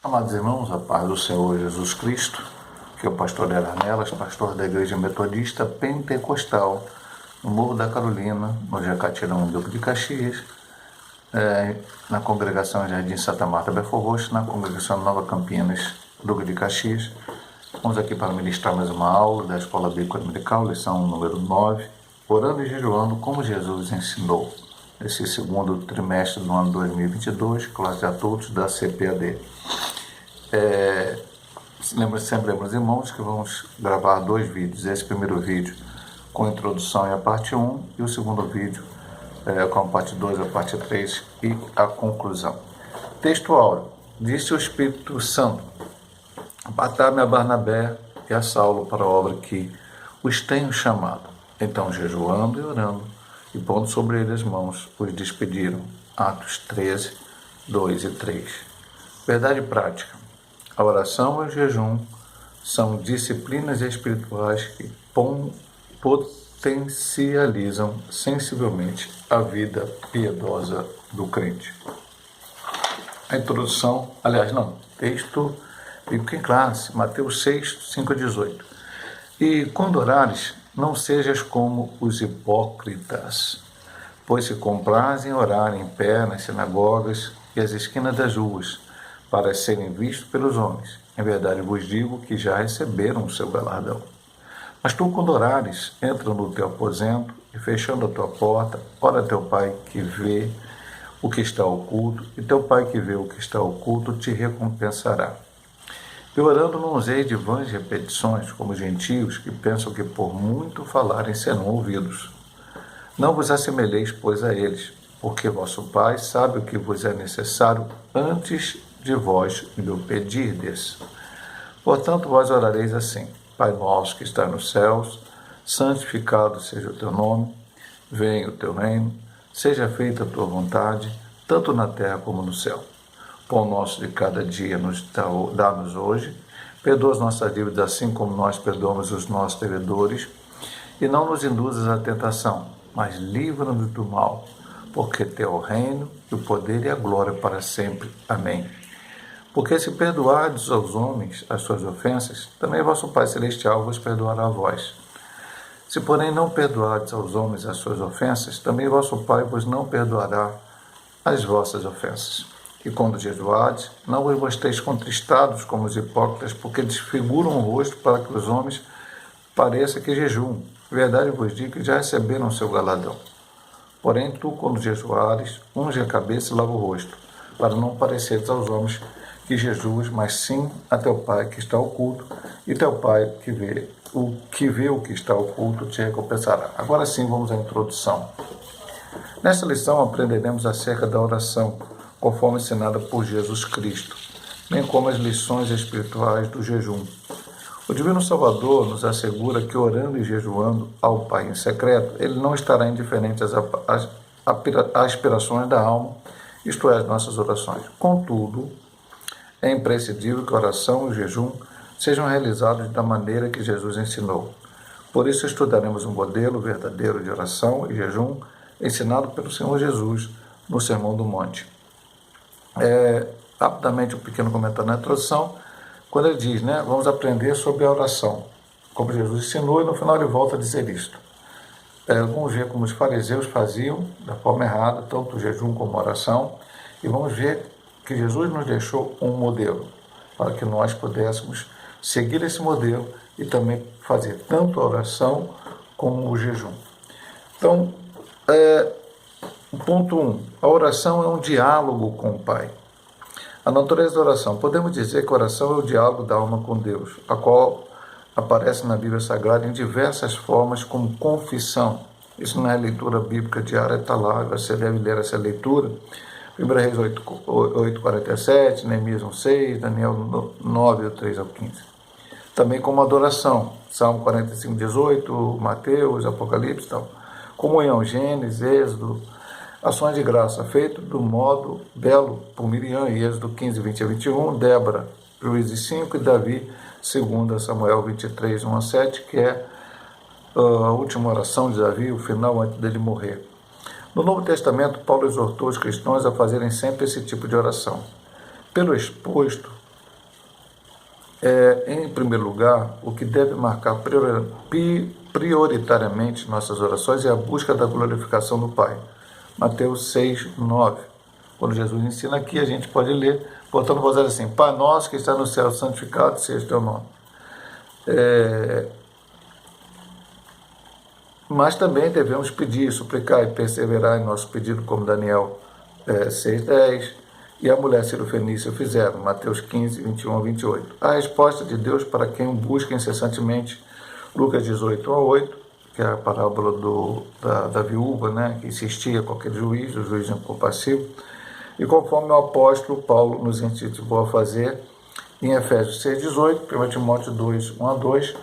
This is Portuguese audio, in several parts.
Amados irmãos, a paz do Senhor Jesus Cristo, que é o pastor Eranelas, pastor da Igreja Metodista Pentecostal, no Morro da Carolina, no Jacatirão, Duque de Caxias, na congregação Jardim Santa Marta, Belford Roxo, na congregação Nova Campinas, Duque de Caxias. Vamos aqui para ministrar mais uma aula da Escola Bíblica Dominical, lição número 9, orando e jejuando como Jesus ensinou. Esse segundo trimestre do ano 2022, classe de adultos da CPAD. Sempre lembramos, irmãos, que vamos gravar 2 vídeos. Esse primeiro vídeo com a introdução e a parte 1, e o segundo vídeo com a parte 2, a parte 3 e a conclusão. Texto áureo. Disse o Espírito Santo: apartai-me a Barnabé e a Saulo para a obra que os tenho chamado. Então, jejuando e orando, e pondo sobre eles as mãos, os despediram. Atos 13, 2 e 3. Verdade prática. A oração e o jejum são disciplinas espirituais que potencializam sensivelmente a vida piedosa do crente. A introdução, texto bíblico em classe, Mateus 6, 5 a 18. E quando orares, não sejas como os hipócritas, pois se comprazem orar em pé nas sinagogas e às esquinas das ruas, para serem vistos pelos homens. Em verdade vos digo que já receberam o seu galardão. Mas tu, quando orares, entra no teu aposento e, fechando a tua porta, ora a teu Pai que vê o que está oculto, e teu Pai que vê o que está oculto te recompensará. E orando não useis de vãs repetições, como os gentios, que pensam que por muito falarem serão ouvidos. Não vos assemelheis, pois, a eles, porque vosso Pai sabe o que vos é necessário antes de vós lhe pedirdes. Portanto, vós orareis assim: Pai nosso que está nos céus, santificado seja o teu nome, venha o teu reino, seja feita a tua vontade, tanto na terra como no céu. Pão nosso de cada dia dá-nos hoje, perdoa as nossas dívidas assim como nós perdoamos os nossos devedores, e não nos induzas à tentação, mas livra-nos do mal, porque teu é o reino, o poder e a glória para sempre. Amém. Porque se perdoardes aos homens as suas ofensas, também vosso Pai Celestial vos perdoará a vós. Se, porém, não perdoardes aos homens as suas ofensas, também vosso Pai vos não perdoará as vossas ofensas. E quando jejuardes, não vos mostreis contristados como os hipócritas, porque desfiguram o rosto para que os homens pareça que jejuam. Verdade vos digo que já receberam o seu galardão. Porém, tu, quando jejuares, unge a cabeça e lava o rosto, para não pareceres aos homens que jejuas, mas sim a teu Pai que está oculto, e teu Pai que vê o que está oculto te recompensará. Agora sim, vamos à introdução. Nesta lição aprenderemos acerca da oração, conforme ensinada por Jesus Cristo, bem como as lições espirituais do jejum. O Divino Salvador nos assegura que orando e jejuando ao Pai em secreto, Ele não estará indiferente às aspirações da alma, isto é, às nossas orações. Contudo, é imprescindível que a oração e o jejum sejam realizados da maneira que Jesus ensinou. Por isso estudaremos um modelo verdadeiro de oração e jejum ensinado pelo Senhor Jesus no Sermão do Monte. Rapidamente um pequeno comentário na introdução, quando ele diz, vamos aprender sobre a oração, como Jesus ensinou, e no final ele volta a dizer isto. Vamos ver como os fariseus faziam da forma errada, tanto o jejum como a oração, e vamos ver que Jesus nos deixou um modelo, para que nós pudéssemos seguir esse modelo e também fazer tanto a oração como o jejum. Então, ponto 1. A oração é um diálogo com o Pai. A natureza da oração. Podemos dizer que a oração é o diálogo da alma com Deus, a qual aparece na Bíblia Sagrada em diversas formas como confissão. Isso não é leitura bíblica diária, está lá, você deve ler essa leitura. 1 Reis 8:47, Neemias 1:6, Daniel 9, 3 ao 15. Também como adoração, Salmo 45:18, Mateus, Apocalipse e tal. Comunhão, Gênesis, Êxodo, ações de graça, feito do modo belo por Miriam, em Êxodo 15, 20 a 21, Débora, Juízes 5 e Davi, 2 Samuel 23, 1 a 7, que é a última oração de Davi, o final antes dele morrer. No Novo Testamento, Paulo exortou os cristãos a fazerem sempre esse tipo de oração. Pelo exposto, Em primeiro lugar, o que deve marcar prioritariamente nossas orações é a busca da glorificação do Pai. Mateus 6, 9. Quando Jesus ensina aqui, a gente pode ler, portanto, vou dizer assim: Pai nosso que está no céu, santificado seja o teu nome. Mas também devemos pedir, suplicar e perseverar em nosso pedido, como Daniel 6,10 e a mulher cirofenícia fizeram, Mateus 15, 21 a 28. A resposta de Deus para quem o busca incessantemente, Lucas 18 a 8, que é a parábola da viúva, né, que insistia com aquele juiz, o juiz incompassivo, e conforme o apóstolo Paulo nos incentivou a fazer, em Efésios 6,18, 1 Timóteo 2, 1 a 2,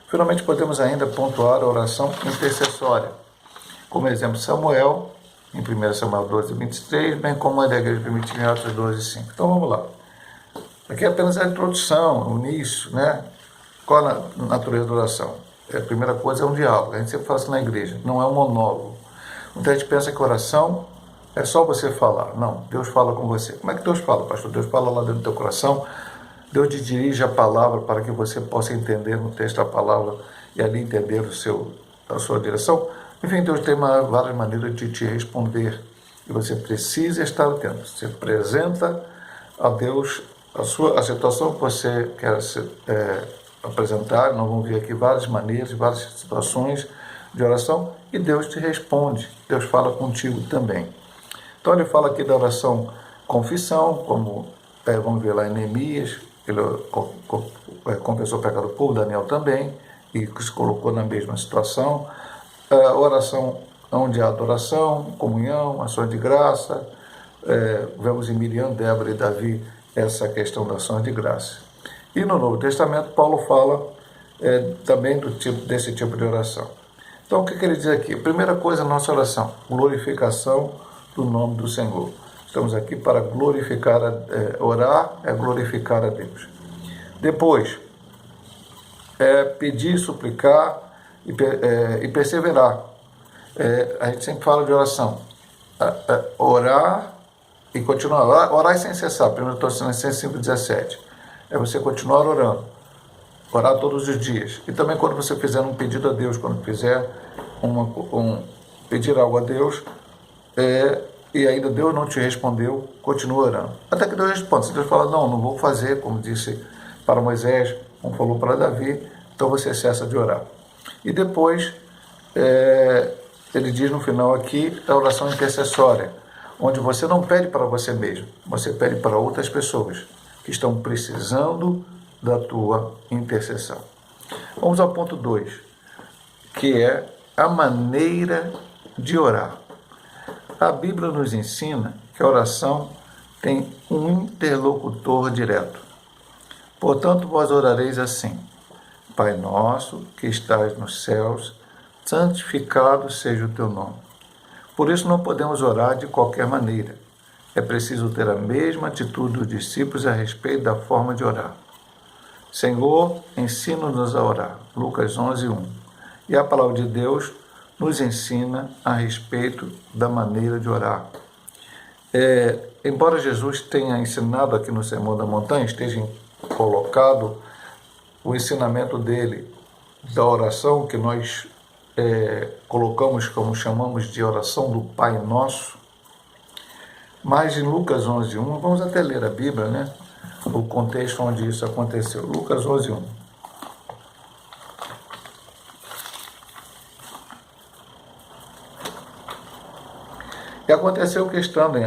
finalmente podemos ainda pontuar a oração intercessória. Como exemplo, Samuel, em 1 Samuel 12, 23, bem como a da igreja primitiva em Atos 12, 5. Então vamos lá. Aqui é apenas a introdução, o início, né? Qual a natureza da oração? A primeira coisa é um diálogo. A gente sempre fala isso na igreja, não é um monólogo. Muita gente pensa que oração é só você falar. Não, Deus fala com você. Como é que Deus fala, pastor? Deus fala lá dentro do teu coração. Deus te dirige a palavra para que você possa entender no texto a palavra e ali entender a sua direção. Enfim, Deus tem várias maneiras de te responder e você precisa estar atento. Você apresenta a Deus a situação que você quer apresentar. Nós vamos ver aqui várias maneiras, várias situações de oração e Deus te responde. Deus fala contigo também. Então ele fala aqui da oração confissão, como vamos ver lá em Neemias, ele confessou o pecado do povo, Daniel também, e se colocou na mesma situação. A oração onde há adoração, comunhão, ações de graça. Vemos em Miriam, Débora e Davi essa questão da ação de graça. E no Novo Testamento, Paulo fala também desse tipo de oração. Então, o que ele diz aqui? Primeira coisa, nossa oração, glorificação do nome do Senhor. Estamos aqui para glorificar, orar é glorificar a Deus. Depois, pedir, suplicar e perseverar. A gente sempre fala de oração. Orar e continuar. Orar sem cessar. 1 Tessalonicenses 5,17. É você continuar orando. Orar todos os dias. E também quando você fizer um pedido a Deus, quando fizer pedir algo a Deus, e ainda Deus não te respondeu, continua orando. Até que Deus responde. Se Deus fala, não vou fazer, como disse para Moisés, como falou para Davi, então você cessa de orar. E depois, ele diz no final aqui, a oração intercessória, onde você não pede para você mesmo, você pede para outras pessoas que estão precisando da tua intercessão. Vamos ao ponto 2, que é a maneira de orar. A Bíblia nos ensina que a oração tem um interlocutor direto. Portanto, vós orareis assim: Pai nosso que estás nos céus, santificado seja o teu nome. Por isso não podemos orar de qualquer maneira. É preciso ter a mesma atitude dos discípulos a respeito da forma de orar. Senhor, ensina-nos a orar. Lucas 11, 1. E a palavra de Deus nos ensina a respeito da maneira de orar. Embora Jesus tenha ensinado aqui no Sermão da Montanha, esteja colocado o ensinamento dele da oração, que nós colocamos como chamamos de oração do Pai Nosso, mas em Lucas 11, 1, vamos até ler a Bíblia, né? O contexto onde isso aconteceu. Lucas 11, 1. E aconteceu que, estando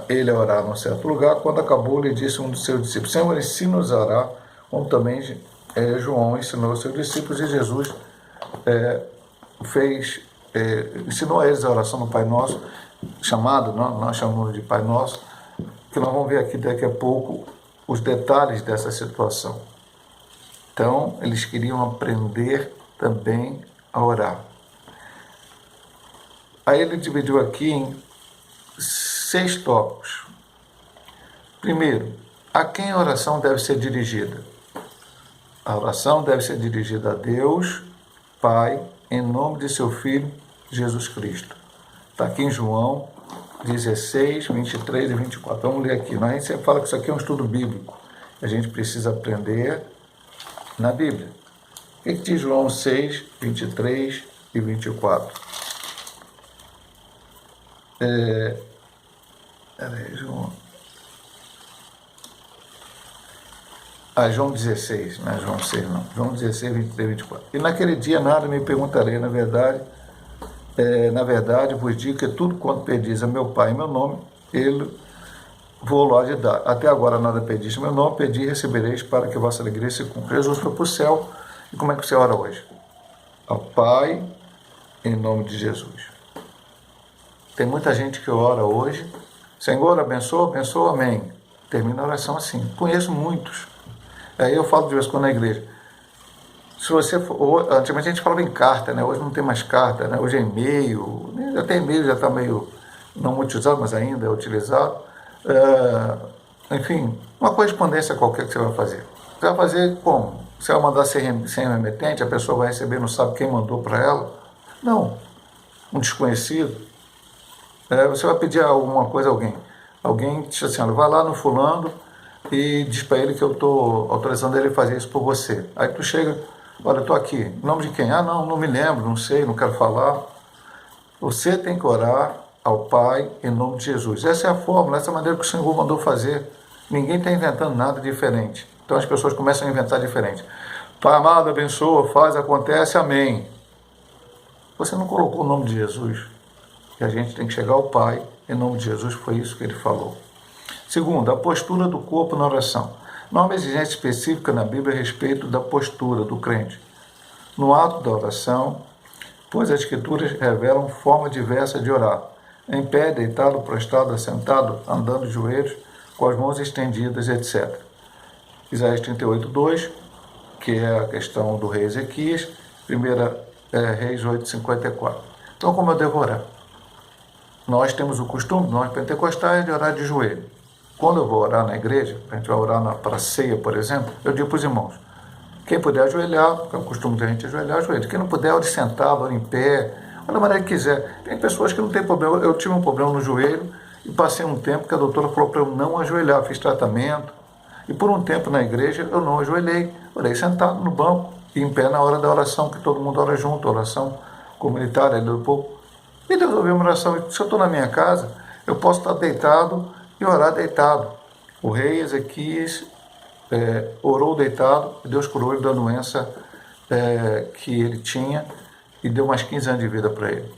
ele a orar num certo lugar, quando acabou, lhe disse um dos seus discípulos: Senhor, ensina-nos a orar, como também João ensinou aos seus discípulos, e Jesus ensinou a eles a oração do Pai Nosso, chamado, nós chamamos de Pai Nosso, que nós vamos ver aqui daqui a pouco os detalhes dessa situação. Então, eles queriam aprender também a orar. Aí ele dividiu aqui em 6 tópicos. Primeiro, a quem a oração deve ser dirigida? A oração deve ser dirigida a Deus, Pai, em nome de seu Filho, Jesus Cristo. Está aqui em João 16, 23 e 24. Vamos ler aqui. A gente sempre fala que isso aqui é um estudo bíblico. A gente precisa aprender na Bíblia. O que diz João 6, 23 e 24? João 16, não é João 6 não. João 16, 23 e 24. E naquele dia nada me perguntarei, na verdade vos digo que tudo quanto pedis a meu Pai em meu nome, ele vou lá de dar. Até agora nada pediste em meu nome, pedi e recebereis para que a vossa alegria se cumpra. Jesus foi para o céu. E como é que você ora hoje? Ao Pai, em nome de Jesus. Tem muita gente que ora hoje, Senhor, abençoa, abençoa, amém. Termina a oração assim. Conheço muitos. Aí eu falo de vez em quando na igreja. Se você for, antigamente a gente falava em carta, né? Hoje não tem mais carta, né? Hoje é e-mail. Até e-mail já está meio não muito usado, mas ainda é utilizado. Enfim, uma correspondência qualquer que você vai fazer. Você vai fazer como? Você vai mandar sem remetente, a pessoa vai receber, não sabe quem mandou para ela? Não. Um desconhecido. Você vai pedir alguma coisa a alguém. Alguém diz assim, vai lá no fulano e diz para ele que eu estou autorizando ele a fazer isso por você. Aí tu chega, olha, eu estou aqui. Em nome de quem? Não me lembro, não sei, não quero falar. Você tem que orar ao Pai em nome de Jesus. Essa é a fórmula, essa é a maneira que o Senhor mandou fazer. Ninguém está inventando nada diferente. Então as pessoas começam a inventar diferente. Pai amado, abençoa, faz, acontece, amém. Você não colocou o nome de Jesus. E a gente tem que chegar ao Pai em nome de Jesus, foi isso que ele falou. Segundo, a postura do corpo na oração. Não há uma exigência específica na Bíblia a respeito da postura do crente. No ato da oração, pois as Escrituras revelam forma diversa de orar. Em pé, deitado, prostrado, assentado, andando de joelhos, com as mãos estendidas, etc. Isaías 38, 2, que é a questão do rei Ezequias, 1 Reis 8, 54. Então, como eu devo orar? Nós temos o costume, nós pentecostais, de orar de joelho. Quando eu vou orar na igreja, a gente vai orar para a ceia, por exemplo, eu digo para os irmãos, quem puder ajoelhar, porque é o costume da gente ajoelhar, ajoelha. Quem não puder, ore sentado, ore em pé, da maneira que quiser. Tem pessoas que não têm problema. Eu tive um problema no joelho e passei um tempo que a doutora falou para eu não ajoelhar, fiz tratamento. E por um tempo na igreja eu não ajoelhei, orei sentado no banco e em pé na hora da oração, que todo mundo ora junto, oração comunitária do povo. E Deus ouviu uma oração. Se eu estou na minha casa, eu posso estar deitado e orar deitado. O rei Ezequias orou deitado e Deus curou ele da doença que ele tinha e deu mais 15 anos de vida para ele.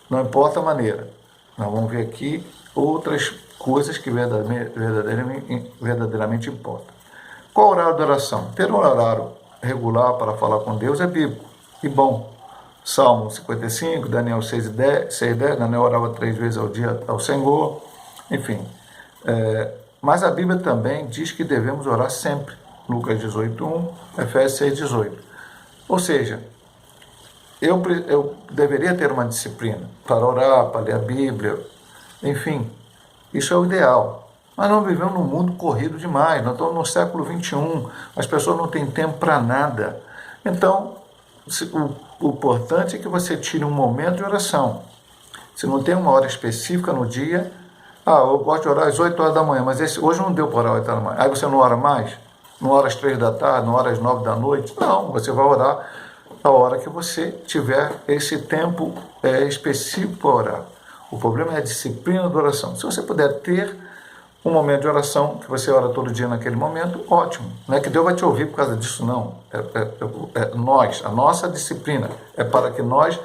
Não importa a maneira. Nós vamos ver aqui outras coisas que verdadeiramente importam. Qual o horário da oração? Ter um horário regular para falar com Deus é bíblico e bom. Salmo 55, Daniel 6:10, Daniel orava 3 vezes ao dia ao Senhor, enfim. Mas a Bíblia também diz que devemos orar sempre. Lucas 18:1, Efésios 6:18. Ou seja, eu deveria ter uma disciplina para orar, para ler a Bíblia, enfim, isso é o ideal. Mas nós vivemos num mundo corrido demais, nós estamos no século XXI, as pessoas não têm tempo para nada. Então, o importante é que você tire um momento de oração. Se não tem uma hora específica no dia, eu gosto de orar às 8 horas da manhã, mas hoje não deu para orar às 8 horas da manhã. Aí você não ora mais? Não ora às 3 da tarde, não ora às 9 da noite? Não, você vai orar a hora que você tiver esse tempo específico para orar. O problema é a disciplina da oração. Se você puder ter um momento de oração, que você ora todo dia naquele momento, ótimo. Não é que Deus vai te ouvir por causa disso, não. A nossa disciplina é para que nós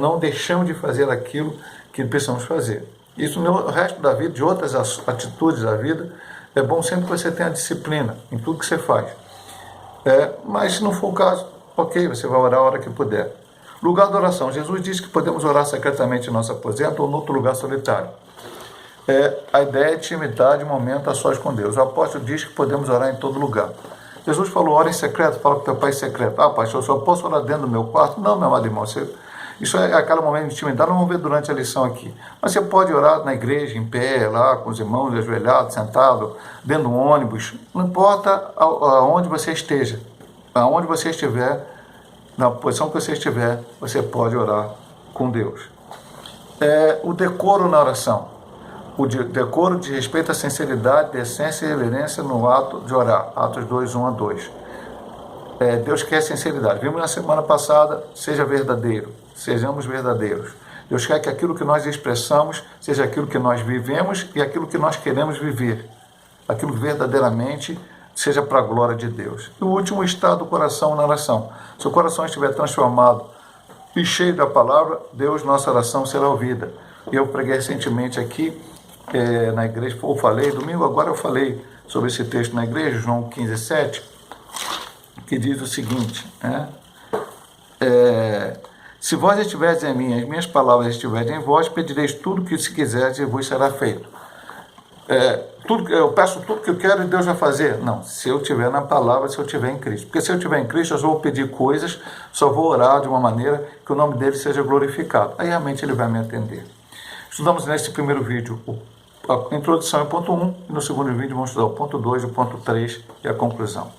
não deixemos de fazer aquilo que precisamos fazer. Isso no resto da vida, de outras atitudes da vida, é bom sempre que você tenha disciplina em tudo que você faz. Mas se não for o caso, ok, você vai orar a hora que puder. Lugar de oração. Jesus disse que podemos orar secretamente em nosso aposento ou em outro lugar solitário. A ideia é intimidade, momento a sós com Deus. O apóstolo diz que podemos orar em todo lugar. Jesus falou, ora em secreto, fala com teu pai em secreto. Pastor, eu só posso orar dentro do meu quarto? Não, meu amado irmão, isso é aquele momento de intimidade, não vamos ver durante a lição aqui. Mas você pode orar na igreja, em pé, lá, com os irmãos, ajoelhado, sentado, dentro do ônibus. Não importa aonde você esteja. Aonde você estiver, na posição que você estiver, você pode orar com Deus. O decoro na oração. O decoro diz respeito à sinceridade, decência e reverência no ato de orar. Atos 2, 1 a 2. Deus quer sinceridade. Vimos na semana passada, seja verdadeiro, sejamos verdadeiros. Deus quer que aquilo que nós expressamos seja aquilo que nós vivemos e aquilo que nós queremos viver. Aquilo que verdadeiramente seja para a glória de Deus. E o último estado do coração na oração. Se o coração estiver transformado e cheio da palavra, Deus, nossa oração será ouvida. Eu preguei recentemente aqui na igreja, ou falei, domingo agora eu falei sobre esse texto na igreja, João 15:7, que diz o seguinte, se vós estiverdes em mim, as minhas palavras estiverem em vós, pedireis tudo que se quiserdes e vos será feito. Eu peço tudo que eu quero e Deus vai fazer. Não, se eu estiver na palavra, se eu estiver em Cristo. Porque se eu estiver em Cristo, eu só vou pedir coisas, só vou orar de uma maneira que o nome dele seja glorificado. Aí realmente ele vai me atender. Estudamos nesse primeiro vídeo a introdução e o ponto 1, e no segundo vídeo vamos estudar o ponto 2, o ponto 3 e a conclusão.